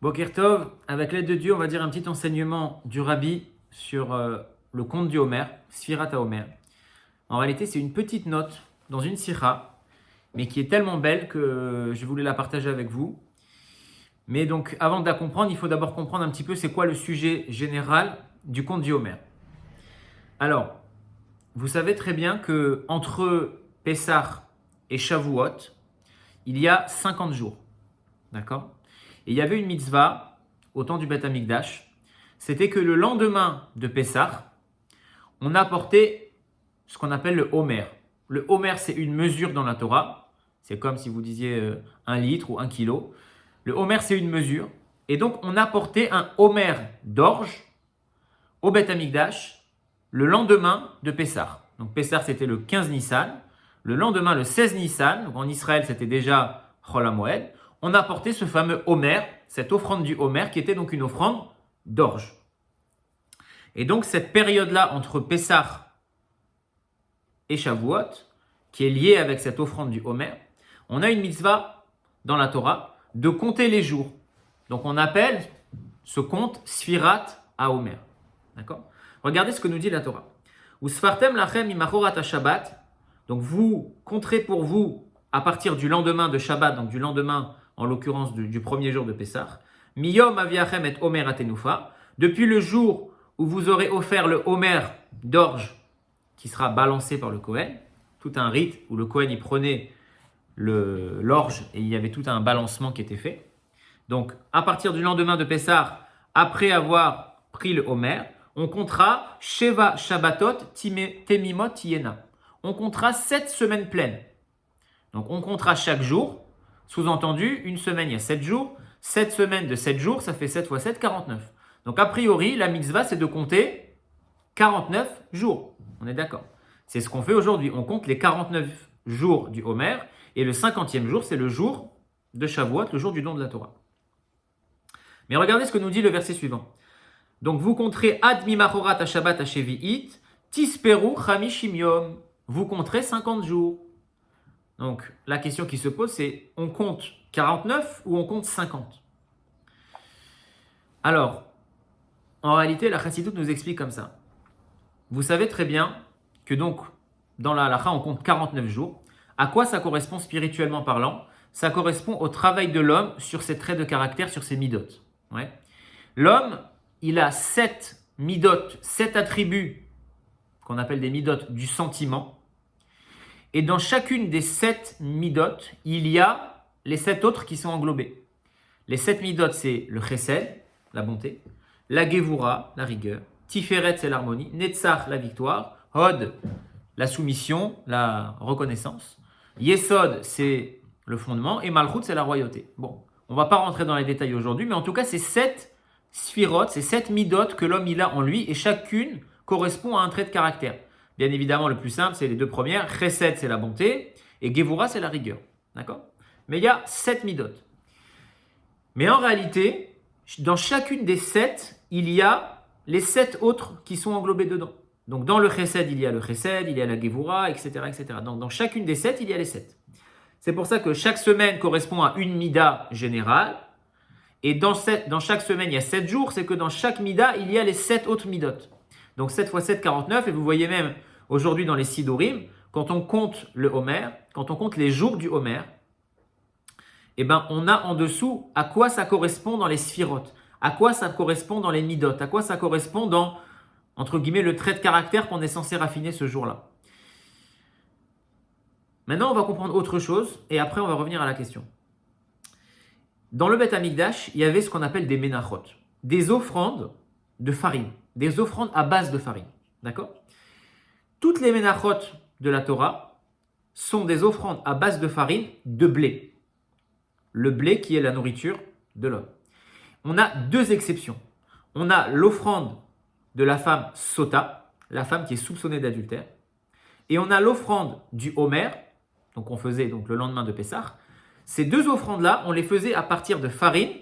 Boker Tov, avec l'aide de Dieu, on va dire un petit enseignement du Rabbi sur le conte du Homer, Sfirat HaHomer. En réalité, c'est une petite note dans une sira, mais qui est tellement belle que je voulais la partager avec vous. Mais donc, avant de la comprendre, il faut d'abord comprendre un petit peu c'est quoi le sujet général du conte du Homer. Alors, vous savez très bien que entre Pessah et Shavuot, il y a 50 jours. D'accord ? Et il y avait une mitzvah au temps du Beth Amikdash, c'était que le lendemain de Pessah, on apportait ce qu'on appelle le Homer. Le Homer, c'est une mesure dans la Torah. C'est comme si vous disiez 1 litre ou 1 kilo. Le Homer, c'est une mesure. Et donc, on apportait un Homer d'orge au Beth Amikdash le lendemain de Pessah. Donc, Pessah, c'était le 15 Nissan. Le lendemain, le 16 Nissan, donc en Israël, c'était déjà Chol HaMoed, on apportait ce fameux Homer, cette offrande du Homer, qui était donc une offrande d'orge. Et donc, cette période-là, entre Pessah et Shavuot, qui est liée avec cette offrande du Homer, on a une mitzvah dans la Torah de compter les jours. Donc, on appelle ce compte Sfirat HaHomer. D'accord ? Regardez ce que nous dit la Torah. Usfartem lachem imachorat ha-Shabbat. Donc, vous compterez pour vous à partir du lendemain de Shabbat, donc du lendemain, en l'occurrence du premier jour de Pessah. Miyom aviachem et Homer atenufa. Depuis le jour où vous aurez offert le Homer d'orge qui sera balancé par le Kohen, tout un rite où le Kohen y prenait l'orge et il y avait tout un balancement qui était fait. Donc, à partir du lendemain de Pessah, après avoir pris le Homer, on comptera Sheva Shabbatot Temimot Yena. On comptera 7 semaines pleines. Donc, on comptera chaque jour. Sous-entendu, une semaine, il y a 7 jours. 7 semaines de 7 jours, ça fait 7 fois 7, 49. Donc, a priori, la mitzvah, c'est de compter 49 jours. On est d'accord. C'est ce qu'on fait aujourd'hui. On compte les 49 jours du Homer. Et le 50e jour, c'est le jour de Shavuot, le jour du don de la Torah. Mais regardez ce que nous dit le verset suivant. Donc, vous compterez Ad Mimachorat HaShabbat HaShevi'it, Tisperu Chamishim Yom. Vous compterez 50 jours. Donc, la question qui se pose, c'est on compte 49 ou on compte 50 ? Alors, en réalité, la Chassidoute nous explique comme ça. Vous savez très bien que donc, dans la halakha, on compte 49 jours. À quoi ça correspond spirituellement parlant ? Ça correspond au travail de l'homme sur ses traits de caractère, sur ses midot. Ouais. L'homme, il a 7 midot, 7 attributs qu'on appelle des midot du sentiment. Et dans chacune des 7 midot, il y a les 7 autres qui sont englobés. Les 7 midot, c'est le chesed, la bonté, la gevura, la rigueur, tiferet, c'est l'harmonie, netzach, la victoire, hod, la soumission, la reconnaissance, yesod, c'est le fondement, et malchut, c'est la royauté. Bon, on ne va pas rentrer dans les détails aujourd'hui, mais en tout cas, c'est 7 sphirot, c'est 7 midot que l'homme il a en lui, et chacune correspond à un trait de caractère. Bien évidemment, le plus simple, c'est les deux premières. Chesed, c'est la bonté. Et Gevura, c'est la rigueur. D'accord ? Mais il y a 7 midot. Mais en réalité, dans chacune des 7, il y a les 7 autres qui sont englobés dedans. Donc, dans le Chesed, il y a le Chesed, il y a la Gevura, etc. etc. Donc, dans chacune des 7, il y a les 7. C'est pour ça que chaque semaine correspond à une mida générale. Et dans chaque semaine, il y a 7 jours. C'est que dans chaque mida, il y a les 7 autres midot. Donc 7 fois 7, 49. Et vous voyez même aujourd'hui dans les Sidurim, quand on compte le Homer, quand on compte les jours du Homer, eh ben, on a en dessous à quoi ça correspond dans les sphirotes, à quoi ça correspond dans les midot, à quoi ça correspond dans, entre guillemets, le trait de caractère qu'on est censé raffiner ce jour-là. Maintenant, on va comprendre autre chose et après, on va revenir à la question. Dans le Beth Amikdash, il y avait ce qu'on appelle des menachot, des offrandes de farine, des offrandes à base de farine. D'accord ? Toutes les menachot de la Torah sont des offrandes à base de farine de blé. Le blé qui est la nourriture de l'homme. On a 2 exceptions. On a l'offrande de la femme sota, la femme qui est soupçonnée d'adultère. Et on a l'offrande du Homer, donc on faisait donc le lendemain de Pessah. Ces 2 offrandes-là, on les faisait à partir de farine,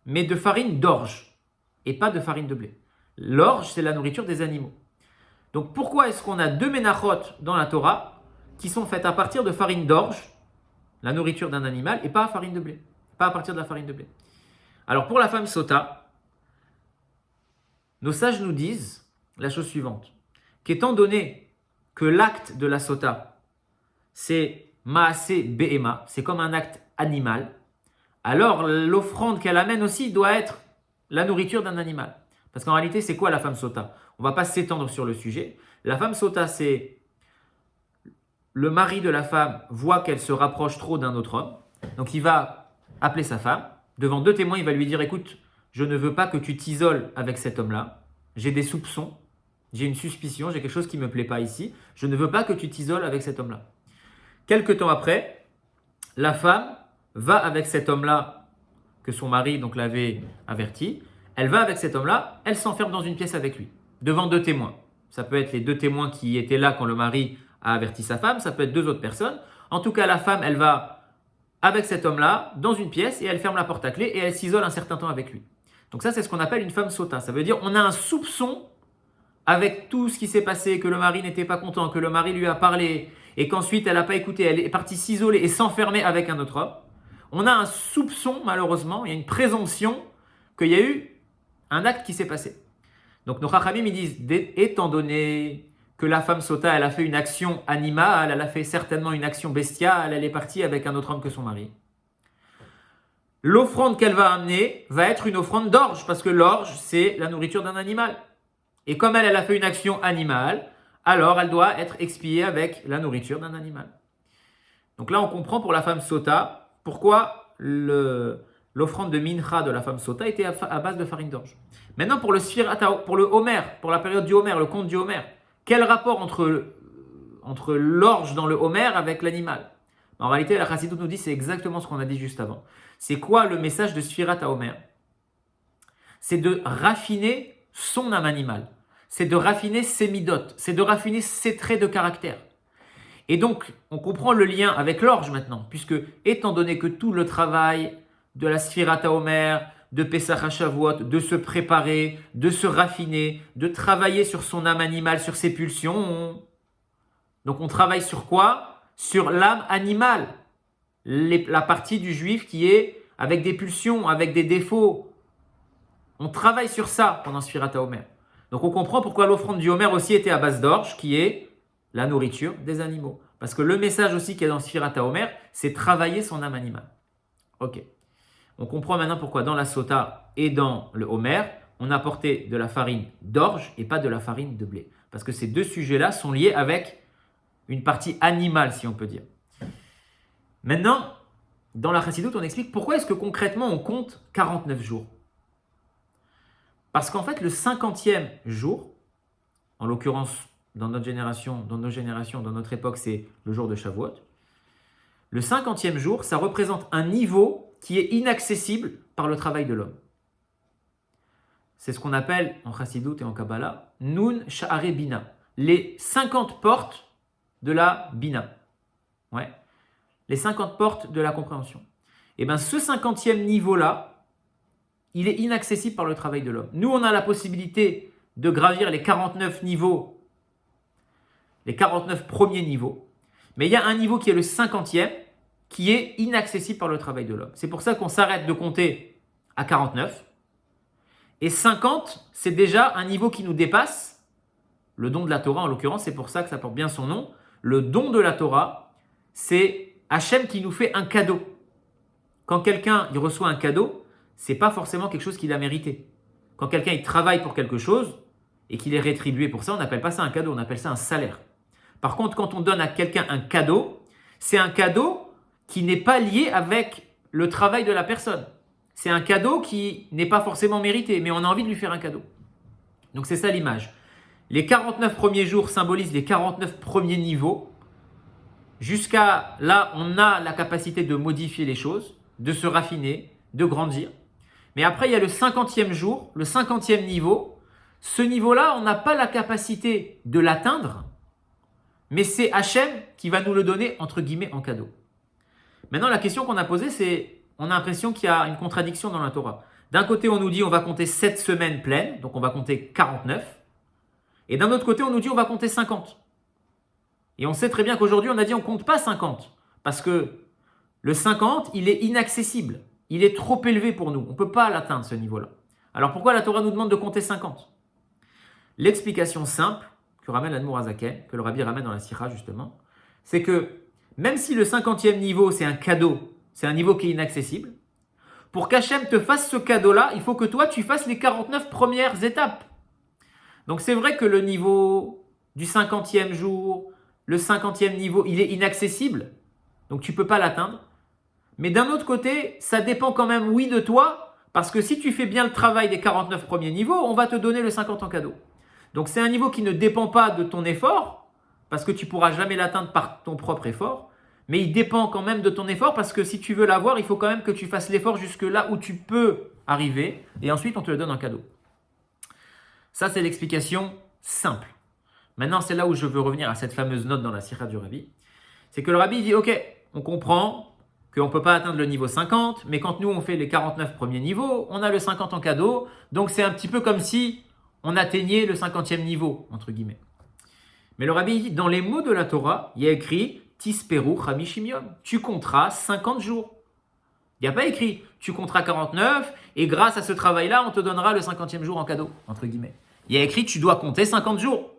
mais de farine d'orge, et pas de farine de blé. L'orge, c'est la nourriture des animaux. Donc pourquoi est-ce qu'on a 2 menachot dans la Torah qui sont faites à partir de farine d'orge, la nourriture d'un animal, et pas à farine de blé, pas à partir de la farine de blé? Alors pour la femme sota, nos sages nous disent la chose suivante, qu'étant donné que l'acte de la sota, c'est maasé behema, c'est comme un acte animal, alors l'offrande qu'elle amène aussi doit être la nourriture d'un animal. Parce qu'en réalité, c'est quoi la femme sota? On ne va pas s'étendre sur le sujet. La femme sota, c'est le mari de la femme voit qu'elle se rapproche trop d'un autre homme, donc il va appeler sa femme. Devant deux témoins, il va lui dire, écoute, je ne veux pas que tu t'isoles avec cet homme-là. J'ai des soupçons, j'ai une suspicion, j'ai quelque chose qui ne me plaît pas ici. Je ne veux pas que tu t'isoles avec cet homme-là. Quelque temps après, la femme va avec cet homme-là que son mari donc l'avait averti. Elle va avec cet homme-là, elle s'enferme dans une pièce avec lui, devant deux témoins. Ça peut être les deux témoins qui étaient là quand le mari a averti sa femme, ça peut être deux autres personnes. En tout cas, la femme, elle va avec cet homme-là dans une pièce et elle ferme la porte à clé et elle s'isole un certain temps avec lui. Donc ça, c'est ce qu'on appelle une femme sota. Ça veut dire on a un soupçon avec tout ce qui s'est passé, que le mari n'était pas content, que le mari lui a parlé et qu'ensuite elle n'a pas écouté, elle est partie s'isoler et s'enfermer avec un autre homme. On a un soupçon, malheureusement, il y a une présomption qu'il y a eu un acte qui s'est passé. Donc nos chachamim, ils disent, étant donné que la femme sota, elle a fait une action animale, elle a fait certainement une action bestiale, elle est partie avec un autre homme que son mari. L'offrande qu'elle va amener va être une offrande d'orge, parce que l'orge, c'est la nourriture d'un animal. Et comme elle a fait une action animale, alors elle doit être expiée avec la nourriture d'un animal. Donc là, on comprend pour la femme sota, pourquoi l'offrande de mincha de la femme sota était à base de farine d'orge. Maintenant, pour le homer, pour la période du homer, le conte du homer, quel rapport entre l'orge dans le homer avec l'animal? En réalité, la Chassidut nous dit c'est exactement ce qu'on a dit juste avant. C'est quoi le message de Sfirat HaOmer? C'est de raffiner son âme animale. C'est de raffiner ses midotes. C'est de raffiner ses traits de caractère. Et donc, on comprend le lien avec l'orge maintenant, puisque étant donné que tout le travail de la Sfirat HaOmer, de Pesach HaShavuot, de se préparer, de se raffiner, de travailler sur son âme animale, sur ses pulsions. Donc on travaille sur quoi? Sur l'âme animale, la partie du juif qui est avec des pulsions, avec des défauts. On travaille sur ça pendant Sfirat HaOmer. Donc on comprend pourquoi l'offrande du Homer aussi était à base d'orge, qui est la nourriture des animaux. Parce que le message aussi qui est dans Sfirat HaOmer, c'est travailler son âme animale. Ok. On comprend maintenant pourquoi dans la sota et dans le homer, on a apporté de la farine d'orge et pas de la farine de blé. Parce que ces deux sujets-là sont liés avec une partie animale, si on peut dire. Maintenant, dans la Chassidut, on explique pourquoi est-ce que concrètement on compte 49 jours. Parce qu'en fait, le 50e jour, en l'occurrence dans notre génération, dans notre époque, c'est le jour de Shavuot. Le 50e jour, ça représente un niveau qui est inaccessible par le travail de l'homme. C'est ce qu'on appelle en Chassidut et en Kabbalah Nun Sha'are Bina, les 50 portes de la Bina. Ouais. Les 50 portes de la compréhension. Et bien ce 50e niveau-là, il est inaccessible par le travail de l'homme. Nous, on a la possibilité de gravir les 49 niveaux, les 49 premiers niveaux, mais il y a un niveau qui est le 50e, qui est inaccessible par le travail de l'homme. C'est pour ça qu'on s'arrête de compter à 49. Et 50, c'est déjà un niveau qui nous dépasse. Le don de la Torah, en l'occurrence, c'est pour ça que ça porte bien son nom. Le don de la Torah, c'est Hachem qui nous fait un cadeau. Quand quelqu'un il reçoit un cadeau, c'est pas forcément quelque chose qu'il a mérité. Quand quelqu'un il travaille pour quelque chose et qu'il est rétribué pour ça, on n'appelle pas ça un cadeau, on appelle ça un salaire. Par contre, quand on donne à quelqu'un un cadeau, c'est un cadeau qui n'est pas lié avec le travail de la personne. C'est un cadeau qui n'est pas forcément mérité, mais on a envie de lui faire un cadeau. Donc c'est ça l'image. Les 49 premiers jours symbolisent les 49 premiers niveaux. Jusqu'à là, on a la capacité de modifier les choses, de se raffiner, de grandir. Mais après, il y a le 50e jour, le 50e niveau. Ce niveau-là, on n'a pas la capacité de l'atteindre, mais c'est Hachem qui va nous le donner, entre guillemets, en cadeau. Maintenant, la question qu'on a posée, c'est, on a l'impression qu'il y a une contradiction dans la Torah. D'un côté, on nous dit on va compter 7 semaines pleines, donc on va compter 49. Et d'un autre côté, on nous dit on va compter 50. Et on sait très bien qu'aujourd'hui, on a dit on ne compte pas 50. Parce que le 50, il est inaccessible. il est trop élevé pour nous. On ne peut pas l'atteindre, ce niveau-là. Alors pourquoi la Torah nous demande de compter 50? L'explication simple que ramène l'Admour Hazaken, que le Rabbi ramène dans la Sikha justement, c'est que même si le 50e niveau c'est un cadeau, c'est un niveau qui est inaccessible, pour qu'Hachem te fasse ce cadeau-là, il faut que toi tu fasses les 49 premières étapes. Donc c'est vrai que le niveau du 50e jour, le 50e niveau, il est inaccessible, donc tu ne peux pas l'atteindre. Mais d'un autre côté, ça dépend quand même, oui, de toi, parce que si tu fais bien le travail des 49 premiers niveaux, on va te donner le 50 en cadeau. Donc c'est un niveau qui ne dépend pas de ton effort, parce que tu ne pourras jamais l'atteindre par ton propre effort, mais il dépend quand même de ton effort, parce que si tu veux l'avoir, il faut quand même que tu fasses l'effort jusque là où tu peux arriver, et ensuite on te le donne en cadeau. Ça, c'est l'explication simple. Maintenant, c'est là où je veux revenir à cette fameuse note dans la Sikha du Rabbi. C'est que le Rabbi dit, ok, on comprend qu'on ne peut pas atteindre le niveau 50, mais quand nous, on fait les 49 premiers niveaux, on a le 50 en cadeau, donc c'est un petit peu comme si on atteignait le 50e niveau, entre guillemets. Mais le Rabbi dit, dans les mots de la Torah, il y a écrit « Tisperu Chamishim Yom ». Tu compteras 50 jours. Il n'y a pas écrit « Tu compteras 49 et grâce à ce travail-là, on te donnera le 50e jour en cadeau », entre guillemets. Il y a écrit « Tu dois compter 50 jours ».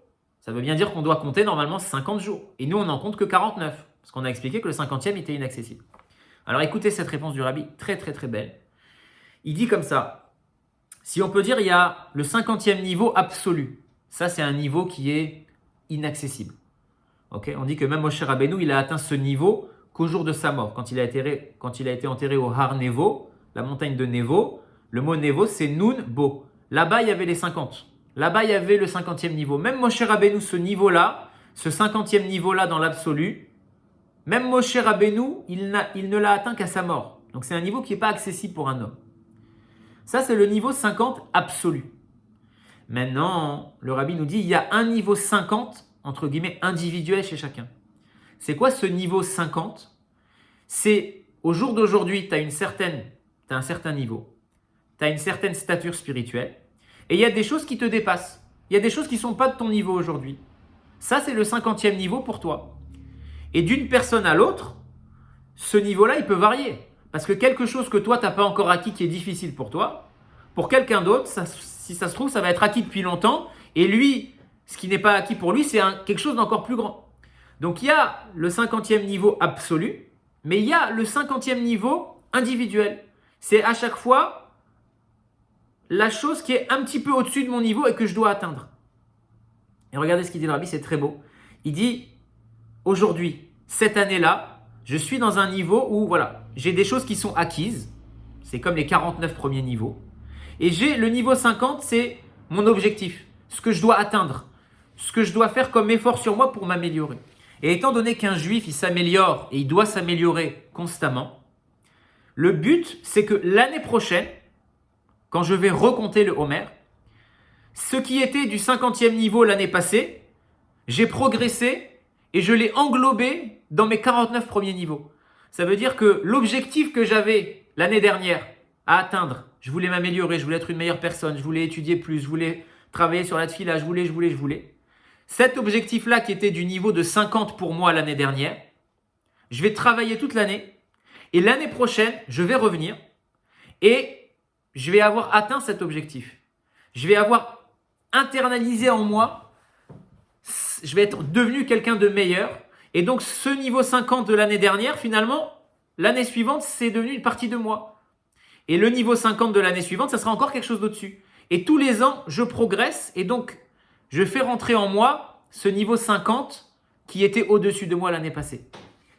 Ça veut bien dire qu'on doit compter normalement 50 jours. Et nous, on n'en compte que 49, parce qu'on a expliqué que le 50e était inaccessible. Alors écoutez cette réponse du Rabbi, très très très belle. Il dit comme ça, si on peut dire il y a le 50e niveau absolu, ça c'est un niveau qui est inaccessible. Okay, on dit que même Moshe Rabbeinu, il a atteint ce niveau qu'au jour de sa mort, quand il a été enterré au Har Nevo, la montagne de Nevo. Le mot Nevo, c'est Nun Bo. Là-bas, il y avait les 50. Là-bas, il y avait le 50e niveau. Même Moshe Rabbeinu, ce niveau-là, ce 50e niveau-là dans l'absolu, même Moshe Rabbeinu, il ne l'a atteint qu'à sa mort. Donc c'est un niveau qui n'est pas accessible pour un homme. Ça, c'est le niveau 50 absolu. Maintenant, le Rabbi nous dit, il y a un niveau 50, entre guillemets, individuel chez chacun. C'est quoi ce niveau 50? C'est, au jour d'aujourd'hui, tu as un certain niveau, tu as une certaine stature spirituelle, et il y a des choses qui te dépassent. Il y a des choses qui ne sont pas de ton niveau aujourd'hui. Ça, c'est le 50e niveau pour toi. Et d'une personne à l'autre, ce niveau-là, il peut varier. Parce que quelque chose que toi, tu n'as pas encore acquis qui est difficile pour toi, pour quelqu'un d'autre, si ça se trouve, ça va être acquis depuis longtemps. Et lui, ce qui n'est pas acquis pour lui, c'est quelque chose d'encore plus grand. Donc il y a le 50e niveau absolu, mais il y a le 50e niveau individuel. C'est à chaque fois la chose qui est un petit peu au-dessus de mon niveau et que je dois atteindre. Et regardez ce qu'il dit le Rabbi, c'est très beau. Il dit, aujourd'hui, cette année-là, je suis dans un niveau où voilà, j'ai des choses qui sont acquises. C'est comme les 49 premiers niveaux. Et j'ai le niveau 50, c'est mon objectif, ce que je dois atteindre, ce que je dois faire comme effort sur moi pour m'améliorer. Et étant donné qu'un juif, il s'améliore et il doit s'améliorer constamment, le but, c'est que l'année prochaine, quand je vais recompter le Homer, ce qui était du 50e niveau l'année passée, j'ai progressé et je l'ai englobé dans mes 49 premiers niveaux. Ça veut dire que l'objectif que j'avais l'année dernière à atteindre, je voulais m'améliorer, je voulais être une meilleure personne, je voulais étudier plus, je voulais travailler sur la tefila, je voulais. Cet objectif-là qui était du niveau de 50 pour moi l'année dernière, je vais travailler toute l'année et l'année prochaine, je vais revenir et je vais avoir atteint cet objectif. Je vais avoir internalisé en moi, je vais être devenu quelqu'un de meilleur. Et donc, ce niveau 50 de l'année dernière, finalement, l'année suivante, c'est devenu une partie de moi. Et le niveau 50 de l'année suivante, ça sera encore quelque chose d'au-dessus. Et tous les ans, je progresse et donc, je fais rentrer en moi ce niveau 50 qui était au-dessus de moi l'année passée.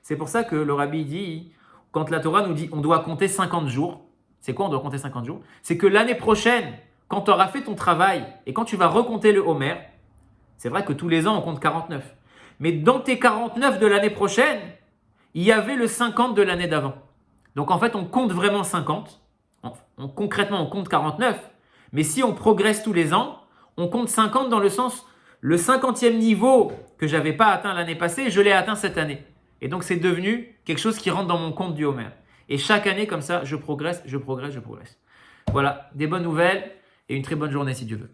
C'est pour ça que le Rabbi dit, quand la Torah nous dit on doit compter 50 jours, c'est quoi on doit compter 50 jours? C'est que l'année prochaine, quand tu auras fait ton travail et quand tu vas recompter le Homer, c'est vrai que tous les ans on compte 49. Mais dans tes 49 de l'année prochaine, il y avait le 50 de l'année d'avant. Donc en fait, on compte vraiment 50. Concrètement, on compte 49. Mais si on progresse tous les ans, on compte 50 dans le sens, le 50e niveau que je n'avais pas atteint l'année passée, je l'ai atteint cette année. Et donc c'est devenu quelque chose qui rentre dans mon compte du Homer. Et chaque année, comme ça, je progresse. Voilà, des bonnes nouvelles et une très bonne journée si Dieu veut.